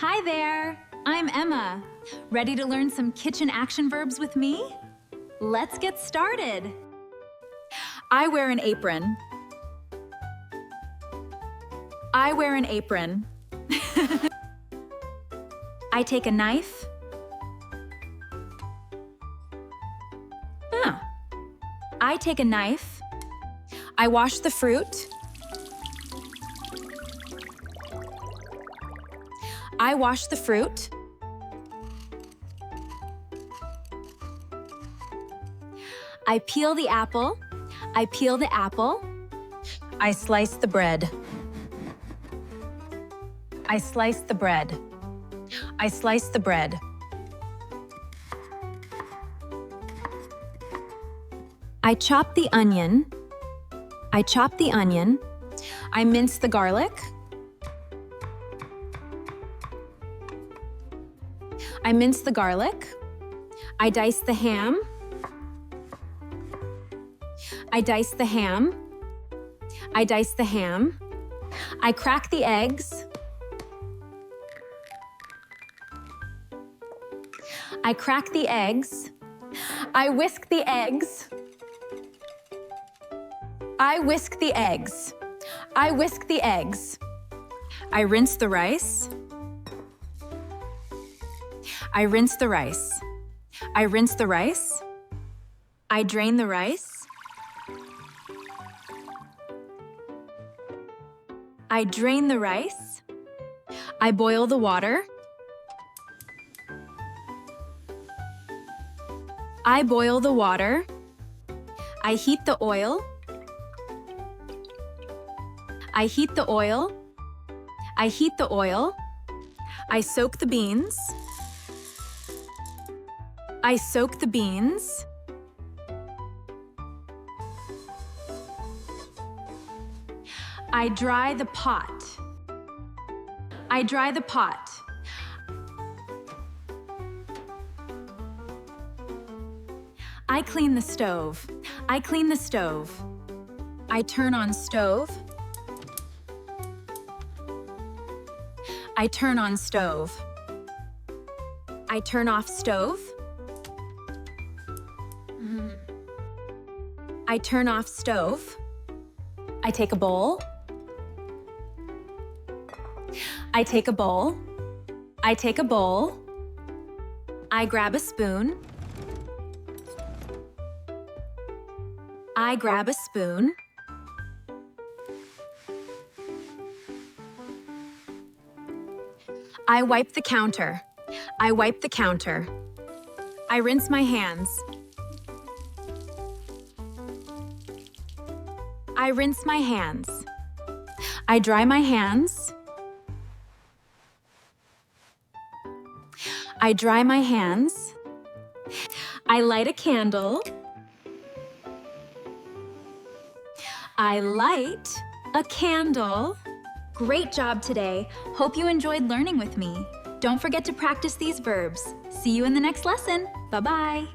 Hi there, I'm Emma. Ready to learn some kitchen action verbs with me? Let's get started. I wear an apron. I wear an apron. I take a knife. I take a knife. I wash the fruit. I wash the fruit. I peel the apple. I peel the apple. I slice the bread. I slice the bread. I slice the bread. I chop the onion. I chop the onion. I mince the garlic. I mince the garlic. I dice the ham. I dice the ham. I dice the ham. I crack the eggs. I crack the eggs. I whisk the eggs. I whisk the eggs. I whisk the eggs. I rinse the rice. I rinse the rice. I rinse the rice. I drain the rice. I drain the rice. I boil the water. I boil the water. I heat the oil. I heat the oil. I heat the oil. I soak the beans. I soak the beans. I dry the pot. I dry the pot. I clean the stove. I clean the stove. I turn on stove. I turn on stove. I turn off stove. I turn off stove. I take a bowl. I take a bowl. I take a bowl. I grab a spoon. I grab a spoon. I wipe the counter. I wipe the counter. I rinse my hands. I rinse my hands. I dry my hands. I dry my hands. I light a candle. I light a candle. Great job today. Hope you enjoyed learning with me. Don't forget to practice these verbs. See you in the next lesson. Bye-bye.